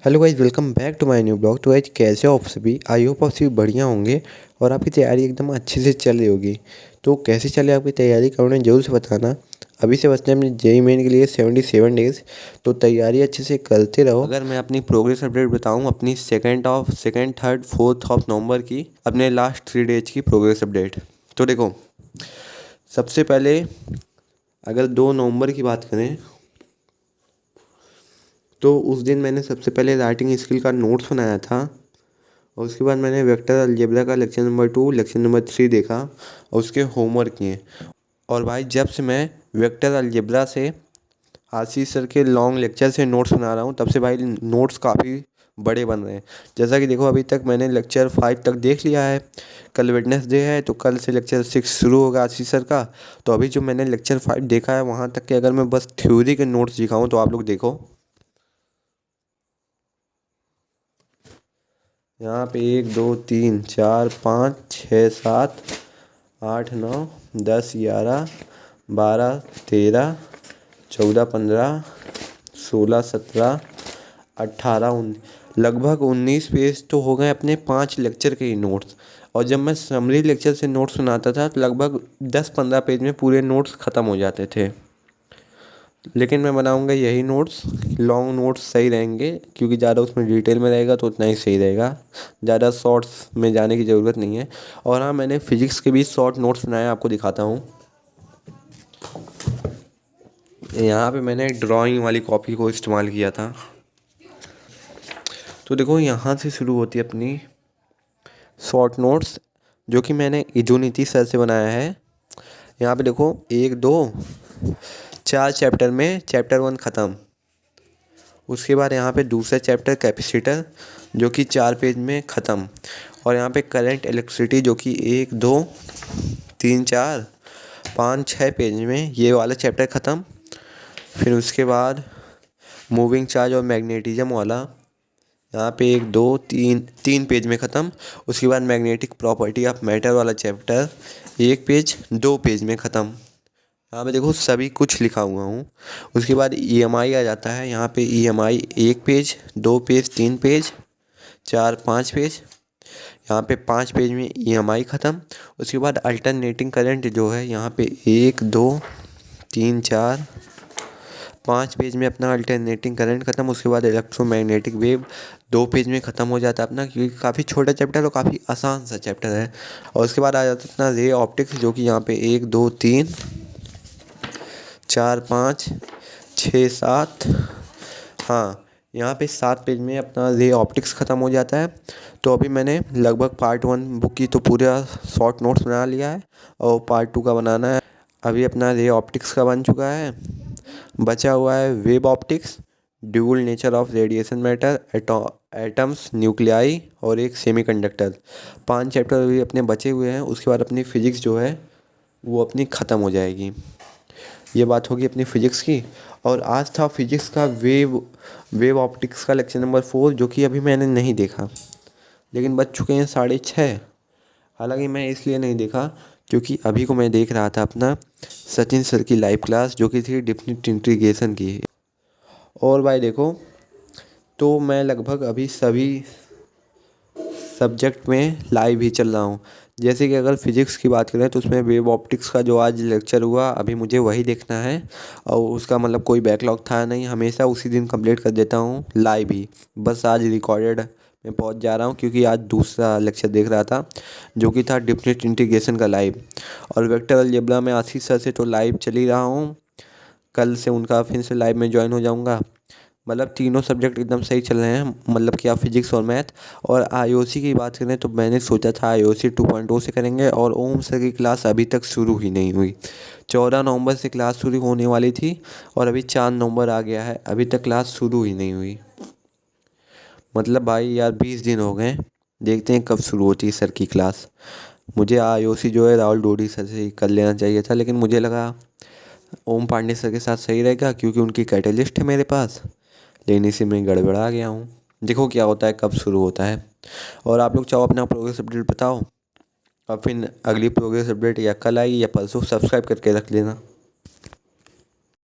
Hello guys, welcome back to my new blog. तो guys, कैसे हो आप सभी? आई होप आप सभी बढ़िया होंगे और आपकी तैयारी एकदम अच्छे से चल रही होगी। तो कैसे चले आपकी तैयारी, कमेंट जरूर से बताना। अभी से बचते हैं अपने जेईई मेन के लिए 77 डेज़। तो तैयारी अच्छे से करते रहो। अगर मैं अपनी प्रोग्रेस अपडेट बताऊँ, अपनी second third fourth of November की अपने लास्ट 3 डेज की प्रोग्रेस अपडेट। तो देखो, सबसे पहले अगर 2 नवंबर की बात करें तो उस दिन मैंने सबसे पहले राइटिंग स्किल का नोट्स बनाया था और उसके बाद मैंने वेक्टर अलजेब्रा का लेक्चर नंबर 2 लेक्चर नंबर 3 देखा और उसके होमवर्क किए। और भाई, जब से मैं वेक्टर अलजेब्रा से आशीष सर के लॉन्ग लेक्चर से नोट्स बना रहा हूँ, तब से भाई नोट्स काफ़ी बड़े बन रहे हैं। जैसा कि देखो, अभी तक मैंने लेक्चर 5 तक देख लिया है। कल वेडनेसडे है तो कल से लेक्चर 6 शुरू होगा आशीष सर का। तो अभी जो मैंने लेक्चर 5 देखा है, वहाँ तक के अगर मैं बस थ्योरी के नोट्स दिखाऊँ तो आप लोग देखो, यहाँ पे 1 2 3 4 5 6 7 8 9 10 11 12 13 14 15 16 17 18 लगभग 19 पेज तो हो गए अपने 5 लेक्चर के ही नोट्स। और जब मैं समरी लेक्चर से नोट्स सुनाता था तो लगभग 10-15 पेज में पूरे नोट्स ख़त्म हो जाते थे। लेकिन मैं बनाऊंगा यही नोट्स, लॉन्ग नोट्स सही रहेंगे क्योंकि ज़्यादा उसमें डिटेल में रहेगा तो उतना ही सही रहेगा। ज़्यादा शॉर्ट्स में जाने की ज़रूरत नहीं है। और हाँ, मैंने फिजिक्स के भी शॉर्ट नोट्स बनाए, आपको दिखाता हूँ। यहाँ पे मैंने ड्राइंग वाली कॉपी को इस्तेमाल किया था। तो देखो, यहाँ से शुरू होती है अपनी शॉर्ट नोट्स, जो कि मैंने इजोनीति सर से बनाया है। यहाँ पे देखो, 1 2 4 चैप्टर में चैप्टर 1 ख़त्म। उसके बाद यहाँ पे दूसरा चैप्टर कैपेसिटर, जो कि 4 पेज में ख़त्म। और यहाँ पे करंट इलेक्ट्रिसिटी, जो कि 1 2 3 4 5 6 पेज में ये वाला चैप्टर ख़त्म। फिर उसके बाद मूविंग चार्ज और मैग्नेटिज्म वाला, यहाँ पे 1 2 3 पेज में ख़त्म। उसके बाद मैग्नेटिक प्रॉपर्टी ऑफ मैटर वाला चैप्टर 1 पेज 2 पेज में ख़त्म। यहाँ पे देखो, सभी कुछ लिखा हुआ हूँ। उसके बाद ईएमआई आ जाता है। यहाँ पे EMI 1 page 2 page 3 page 4 5 page. यहाँ पे 5 पेज में ईएमआई ख़त्म। उसके बाद अल्टरनेटिंग करंट जो है, यहाँ पे 1 2 3 4 5 पेज में अपना अल्टरनेटिंग करंट ख़त्म। उसके बाद इलेक्ट्रोमैग्नेटिक वेव 2 पेज में ख़त्म हो जाता है अपना, क्योंकि काफ़ी छोटा चैप्टर और काफ़ी आसान सा चैप्टर है। और उसके बाद आ जाता है अपना रे ऑप्टिक्स, जो कि यहाँ पे 1 2 3 4 5 6 7, हाँ, यहाँ पे 7 पेज में अपना रे ऑप्टिक्स ख़त्म हो जाता है। तो अभी मैंने लगभग पार्ट 1 बुक की तो पूरा शॉर्ट नोट्स बना लिया है और पार्ट 2 का बनाना है। अभी अपना रे ऑप्टिक्स का बन चुका है। बचा हुआ है wave optics, dual nature of radiation matter, atoms, nuclei और एक सेमीकंडक्टर। 5 चैप्टर अभी अपने बचे हुए हैं। उसके बाद अपनी फ़िज़िक्स जो है वो अपनी ख़त्म हो जाएगी। ये बात होगी अपनी फ़िज़िक्स की। और आज था फिज़िक्स का वेव ऑप्टिक्स का लेक्चर नंबर 4, जो कि अभी मैंने नहीं देखा, लेकिन बज चुके हैं 6:30। हालांकि मैं इसलिए नहीं देखा क्योंकि अभी को मैं देख रहा था अपना सचिन सर की लाइव क्लास, जो कि थी डिफिनिट इंटीग्रेशन की। और भाई देखो, तो मैं लगभग अभी सभी सब्जेक्ट में लाइव ही चल रहा हूँ। जैसे कि अगर फिज़िक्स की बात करें तो उसमें वेव ऑप्टिक्स का जो आज लेक्चर हुआ, अभी मुझे वही देखना है। और उसका मतलब कोई बैकलॉग था नहीं, हमेशा उसी दिन कंप्लीट कर देता हूँ लाइव ही। बस आज रिकॉर्डेड में पहुँच जा रहा हूँ क्योंकि आज दूसरा लेक्चर देख रहा था, जो कि था डिफिनिट इंटीग्रेशन का लाइव। और वेक्टर अलजेब्रा में आशीष सर से तो लाइव चल ही रहा हूँ। कल से उनका फिर से लाइव में ज्वाइन हो जाऊँगा। मतलब तीनों सब्जेक्ट एकदम सही चल रहे हैं, मतलब क्या फिजिक्स और मैथ। और आईओसी की बात करें तो मैंने सोचा था आईओसी 2.0 से करेंगे, और ओम सर की क्लास अभी तक शुरू ही नहीं हुई। 14 नवंबर से क्लास शुरू होने वाली थी और अभी 4 नवंबर आ गया है, अभी तक क्लास शुरू ही नहीं हुई। मतलब भाई यार, 20 दिन हो गए। देखते हैं कब शुरू होती है सर की क्लास। मुझे आईओसी जो है राहुल डोडी सर से ही कर लेना चाहिए था, लेकिन मुझे लगा ओम पांडे सर के साथ सही रहेगा क्योंकि उनकी कैटलिस्ट है मेरे पास। लेकिन इसी में गड़बड़ा गया हूँ। देखो क्या होता है, कब शुरू होता है। और आप लोग चाहो अपना प्रोग्रेस अपडेट बताओ, और फिर अगली प्रोग्रेस अपडेट या कल आएगी या परसों। सब्सक्राइब करके रख लेना।